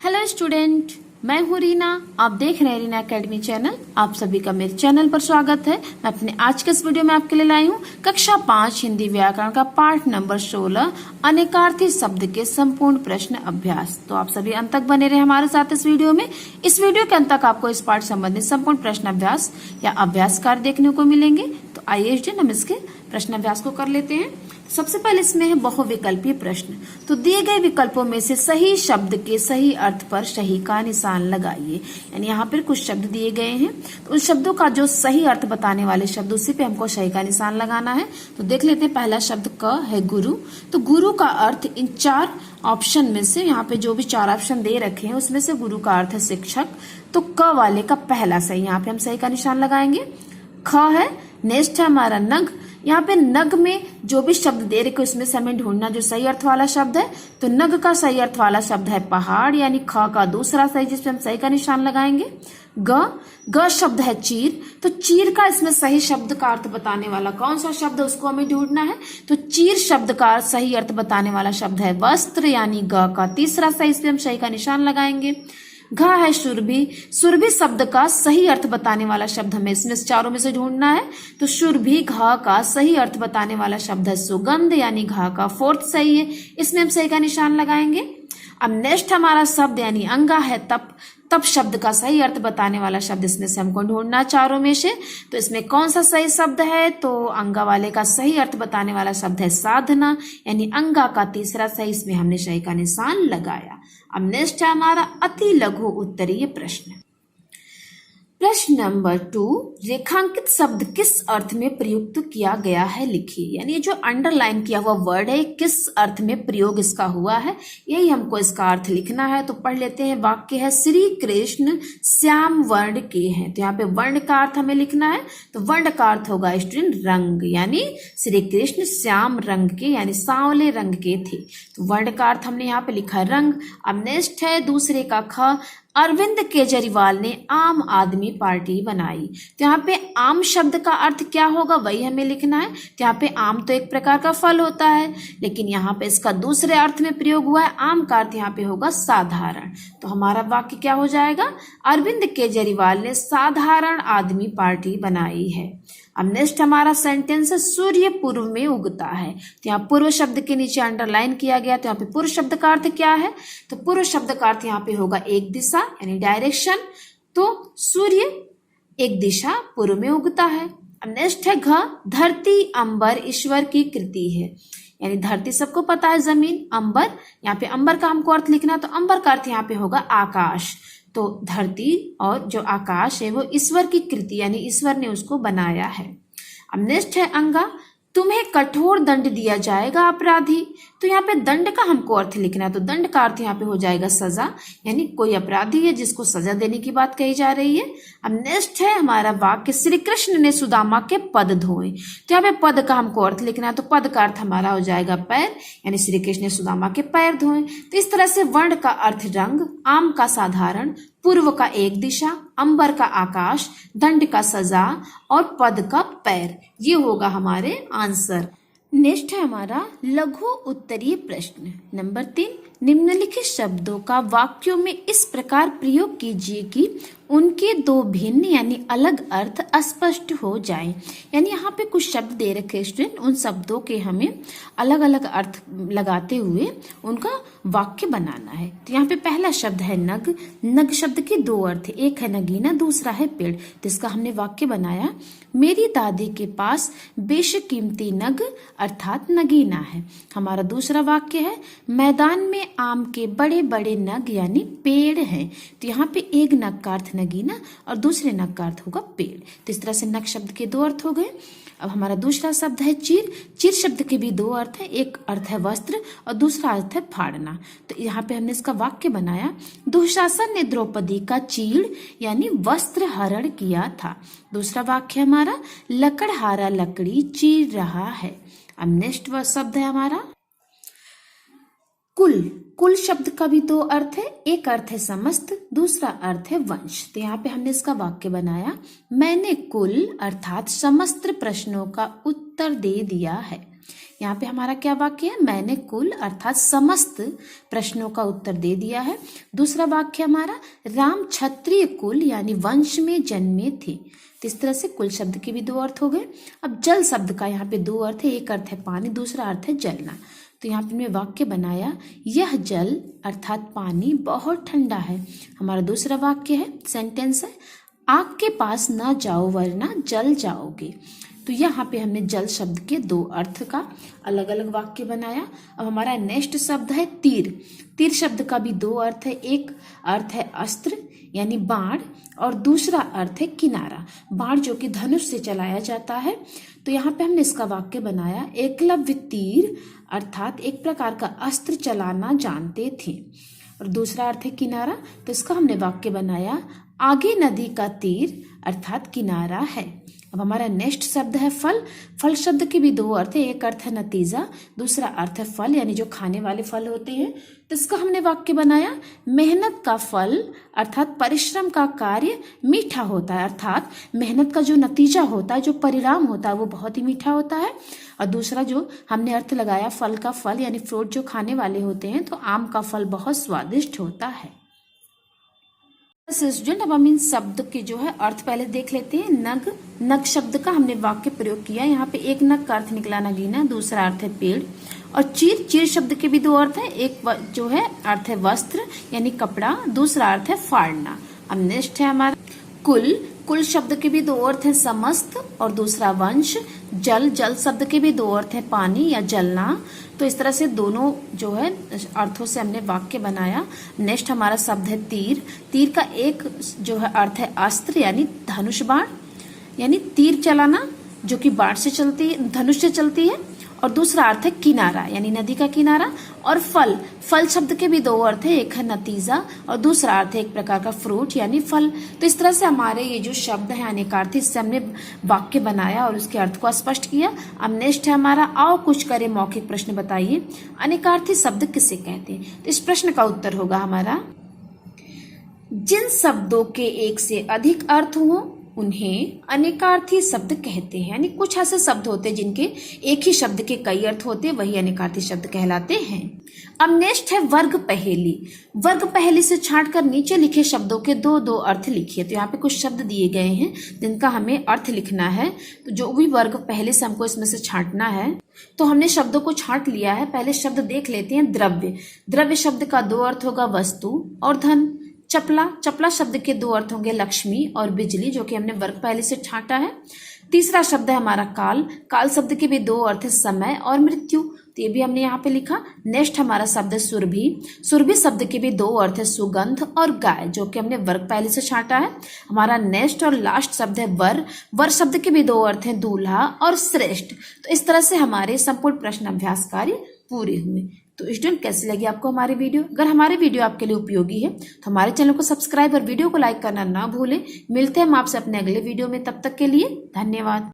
Hello student, मैं हूँ रीना। आप देख रहे हैं रीना एकेडमी चैनल। आप सभी का मेरे चैनल पर स्वागत है। मैं अपने आज के इस वीडियो में आपके लिए लाई हूँ कक्षा 5 हिंदी व्याकरण का पाठ नंबर 16 अनेकार्थी शब्द के संपूर्ण प्रश्न अभ्यास। तो आप सभी अंत तक बने रहे हमारे साथ इस वीडियो में। इस वीडियो के अंत तक आपको इस पाठ संबंधित संपूर्ण प्रश्न अभ्यास या अभ्यास कार्य देखने को मिलेंगे। तो आइए हम इसके प्रश्न अभ्यास को कर लेते हैं। सबसे पहले इसमें है बहुविकल्पीय प्रश्न। तो दिए गए विकल्पों में से सही शब्द के सही अर्थ पर सही का निशान लगाइए। यानी यहाँ पर कुछ शब्द दिए गए हैं, तो उन शब्दों का जो सही अर्थ बताने वाले शब्द उसी पे हमको सही का निशान लगाना है। तो देख लेते हैं। पहला शब्द क है गुरु। तो गुरु का अर्थ इन 4 ऑप्शन में से, यहाँ पे जो भी 4 ऑप्शन दे रखे हैं उसमें से गुरु का अर्थ है शिक्षक। तो क वाले का पहला सही, यहाँ पे हम सही का निशान लगाएंगे। ख है। नेक्स्ट है हमारा नग। यहाँ पे नग में जो भी शब्द दे रखे उसमें से हमें ढूंढना जो सही अर्थ वाला शब्द है। तो नग का सही अर्थ वाला शब्द है पहाड़, यानी ख का दूसरा सही जिसपे हम सही का निशान लगाएंगे। ग शब्द है चीर। तो चीर का इसमें सही शब्द का अर्थ बताने वाला कौन सा शब्द है उसको हमें ढूंढना है। तो चीर शब्द का सही अर्थ बताने वाला शब्द है वस्त्र, यानी ग का तीसरा सही, इसपे हम सही का निशान लगाएंगे। घ है सुरभि। सुरभि शब्द का सही अर्थ बताने वाला शब्द हमें इसमें चारों में से ढूंढना है। तो सुरभि घ का सही अर्थ बताने वाला शब्द है सुगंध, यानी घ का 4th सही है, इसमें हम सही का निशान लगाएंगे। अब नेक्स्ट हमारा शब्द यानी अंगा है तप। तप शब्द का सही अर्थ बताने वाला शब्द इसमें से हमको ढूंढना चारों में से। तो इसमें कौन सा सही शब्द है। तो अंगा वाले का सही अर्थ बताने वाला शब्द है साधना, यानी अंगा का तीसरा सही, इसमें हमने सही का निशान लगाया। अब नेक्स्ट है हमारा अति लघु उत्तरीय प्रश्न। प्रश्न नंबर 2, रेखांकित शब्द किस अर्थ में प्रयुक्त किया गया है लिखिए। यानी जो अंडरलाइन किया हुआ वर्ड है किस अर्थ में प्रयोग इसका हुआ है, यही हमको इसका अर्थ लिखना है। तो पढ़ लेते हैं। वाक्य है श्री कृष्ण श्याम वर्ण के हैं। तो यहाँ पे वर्ण का अर्थ हमें लिखना है। तो वर्ण का अर्थ होगा स्टूडेंट रंग, यानी श्री कृष्ण श्याम रंग के, यानी सांवले रंग के थे। तो वर्ण का अर्थ हमने यहाँ पे लिखा है रंग। अब नेक्स्ट है दूसरे का ख। अरविंद केजरीवाल ने आम आदमी पार्टी बनाई। तो यहाँ पे आम शब्द का अर्थ क्या होगा वही हमें लिखना है। तो यहाँ पे आम तो एक प्रकार का फल होता है, लेकिन यहाँ पे इसका दूसरे अर्थ में प्रयोग हुआ है। आम का अर्थ यहाँ पे होगा साधारण। तो हमारा वाक्य क्या हो जाएगा, अरविंद केजरीवाल ने साधारण आदमी पार्टी बनाई है। अब नेक्स्ट हमारा सेंटेंस है सूर्य पूर्व में उगता है। तो यहाँ पूर्व शब्द के नीचे अंडरलाइन किया गया। तो यहाँ पे पूर्व शब्द का अर्थ क्या है। तो पूर्व शब्द का अर्थ यहाँ पे होगा एक दिशा, यानी डायरेक्शन। तो सूर्य एक दिशा पूर्व में उगता है। अब नेक्स्ट है घ। धरती अंबर ईश्वर की कृति है। यानी धरती सबको पता है जमीन, अंबर, यहाँ पे अंबर का हमको अर्थ लिखना। तो अंबर का अर्थ यहाँ पे होगा आकाश। तो धरती और जो आकाश है वो ईश्वर की कृति, यानी ईश्वर ने उसको बनाया है। अब नेक्स्ट है अंगा। तुम्हें कठोर दंड दिया जाएगा अपराधी। तो यहाँ पे दंड का हमको अर्थ लिखना है। तो दंड का अर्थ यहाँ पे हो जाएगा सजा, यानी कोई अपराधी है जिसको सजा देने की बात कही जा रही है। अब नेक्स्ट है हमारा वाक्य श्री कृष्ण ने सुदामा के पद धोए। तो यहाँ पे पद का हमको अर्थ लिखना है। तो पद का अर्थ हमारा हो जाएगा पैर, यानी श्री कृष्ण ने सुदामा के पैर धोए। तो इस तरह से वर्ण का अर्थ रंग, आम का साधारण, पूर्व का एक दिशा, अंबर का आकाश, दंड का सजा और पद का पैर, ये होगा हमारे आंसर। नेक्स्ट है हमारा लघु उत्तरीय प्रश्न नंबर 3। निम्नलिखित शब्दों का वाक्यों में इस प्रकार प्रयोग कीजिए कि उनके दो भिन्न यानी अलग अर्थ अस्पष्ट हो जाएं। यानी यहाँ पे कुछ शब्द दे रखे स्टूडेंट, उन शब्दों के हमें अलग अलग अर्थ लगाते हुए उनका वाक्य बनाना है। तो यहाँ पे पहला शब्द है नग। नग शब्द के 2 अर्थ, एक है नगीना, दूसरा है पेड़। तो इसका हमने वाक्य बनाया, मेरी दादी के पास बेशकीमती नग अर्थात नगीना है। हमारा दूसरा वाक्य है मैदान में आम के बड़े बड़े नग यानी पेड़ हैं। तो यहाँ पे एक नग का अर्थ नगीना और दूसरे नग का अर्थ होगा पेड़। तो इस तरह से नग शब्द के 2 अर्थ हो गए। अब हमारा दूसरा शब्द है चीर। चीर शब्द के भी 2 अर्थ है, एक अर्थ है वस्त्र और दूसरा अर्थ है फाड़ना। तो यहाँ पे हमने इसका वाक्य बनाया, दुशासन ने द्रौपदी का चीड़ यानी वस्त्र हरण किया था। दूसरा वाक्य हमारा लकड़हारा लकड़ी चीर रहा है। अब नेक्स्ट शब्द है हमारा कुल। कुल शब्द का भी 2 अर्थ है, एक अर्थ है समस्त, दूसरा अर्थ है वंश। तो यहाँ पे हमने इसका वाक्य बनाया, मैंने कुल अर्थात समस्त प्रश्नों का उत्तर दे दिया है। यहाँ पे हमारा क्या वाक्य है, मैंने कुल अर्थात समस्त प्रश्नों का उत्तर दे दिया है। दूसरा वाक्य हमारा, राम क्षत्रिय कुल यानी वंश में जन्मे थे। तो इस तरह से कुल शब्द के भी दो अर्थ हो गए। अब जल शब्द का यहाँ पे दो अर्थ है, एक अर्थ है पानी, दूसरा अर्थ है जलना। तो यहाँ पे मैं वाक्य बनाया, यह जल अर्थात पानी बहुत ठंडा है। हमारा दूसरा वाक्य है, सेंटेंस है, आग के पास न जाओ वरना जल जाओगे। तो यहाँ पे हमने जल शब्द के दो अर्थ का अलग अलग वाक्य बनाया। अब हमारा नेक्स्ट शब्द है तीर। तीर शब्द का भी दो अर्थ है, एक अर्थ है अस्त्र यानी बाण और दूसरा अर्थ है किनारा, बाण जो कि धनुष से चलाया जाता है। तो यहाँ पे हमने इसका वाक्य बनाया, एकलव्य तीर अर्थात एक प्रकार का अस्त्र चलाना जानते थे। और दूसरा अर्थ है किनारा, तो इसका हमने वाक्य बनाया, आगे नदी का तीर अर्थात किनारा है। अब हमारा नेक्स्ट शब्द है फल। फल शब्द के भी दो अर्थ है, एक अर्थ है नतीजा, दूसरा अर्थ है फल यानी जो खाने वाले फल होते हैं। तो इसका हमने वाक्य बनाया, मेहनत का फल अर्थात परिश्रम का कार्य मीठा होता है, अर्थात मेहनत का जो नतीजा होता है, जो परिणाम होता है वो बहुत ही मीठा होता है। और दूसरा जो हमने अर्थ लगाया फल का फल यानी फ्रूट जो खाने वाले होते हैं, तो आम का फल बहुत स्वादिष्ट होता है। स्टूडेंट, अब हम इन शब्द के जो है अर्थ पहले देख लेते हैं। नग, नग शब्द का हमने वाक्य प्रयोग किया। यहाँ पे एक नग का अर्थ निकला नगीना, दूसरा अर्थ है पेड़। और चीर, चीर शब्द के भी दो अर्थ है, एक जो है अर्थ है वस्त्र यानी कपड़ा, दूसरा अर्थ है फाड़ना। अब नेक्स्ट है हमारा कुल। कुल शब्द के भी दो अर्थ है, समस्त और दूसरा वंश। जल, जल शब्द के भी दो अर्थ है, पानी या जलना। तो इस तरह से दोनों जो है अर्थों से हमने वाक्य बनाया। नेक्स्ट हमारा शब्द है तीर। तीर का एक जो है अर्थ है अस्त्र यानी धनुष बाण यानी तीर चलाना जो कि बाण से चलती है, धनुष से चलती है। और दूसरा अर्थ है किनारा यानी नदी का किनारा। और फल, फल शब्द के भी दो अर्थ है, एक है नतीजा और दूसरा अर्थ है एक प्रकार का फ्रूट यानी फल। तो इस तरह से हमारे ये जो शब्द है अनेकार्थी, इससे हमने वाक्य बनाया और उसके अर्थ को स्पष्ट किया। अब नेक्स्ट है हमारा, आओ कुछ करें मौखिक प्रश्न बताइए, अनेकार्थी शब्द किसे कहते हैं। तो इस प्रश्न का उत्तर होगा हमारा, जिन शब्दों के एक से अधिक अर्थ हो उन्हें अनेकार्थी शब्द कहते हैं। यानी कुछ ऐसे शब्द होते हैं जिनके एक ही शब्द के कई अर्थ होते हैं, वही अनेकार्थी शब्द कहलाते हैं। अब नेक्स्ट है वर्ग पहेली। वर्ग पहेली से छांटकर नीचे लिखे शब्दों के दो दो अर्थ लिखिए। तो यहाँ पे कुछ शब्द दिए गए हैं जिनका हमें अर्थ लिखना है। तो जो भी वर्ग पहेली से हमको इसमें से छांटना है, तो हमने शब्दों को छांट लिया है। पहले शब्द देख लेते हैं, द्रव्य। द्रव्य शब्द का दो अर्थ होगा, वस्तु और धन। चपला, चपला शब्द के दो अर्थ होंगे, लक्ष्मी और बिजली, जो कि हमने वर्ग पहले से छांटा है। तीसरा शब्द है हमारा काल। काल शब्द के भी दो अर्थ है, समय और मृत्यु, तो ये भी हमने यहाँ पे लिखा। नेक्स्ट हमारा शब्द है सुरभि। सुरभि शब्द के भी दो अर्थ है, सुगंध और गाय, जो कि हमने वर्ग पहले से छांटा है। हमारा नेक्स्ट और लास्ट शब्द है वर। वर शब्द के भी दो अर्थ है, दूल्हा और श्रेष्ठ। तो इस तरह से हमारे संपूर्ण प्रश्न अभ्यास कार्य पूरे हुए। तो स्टूडेंट, कैसी लगी आपको हमारी वीडियो? अगर हमारी वीडियो आपके लिए उपयोगी है तो हमारे चैनल को सब्सक्राइब और वीडियो को लाइक करना ना भूलें। मिलते हैं हम आपसे अपने अगले वीडियो में, तब तक के लिए धन्यवाद।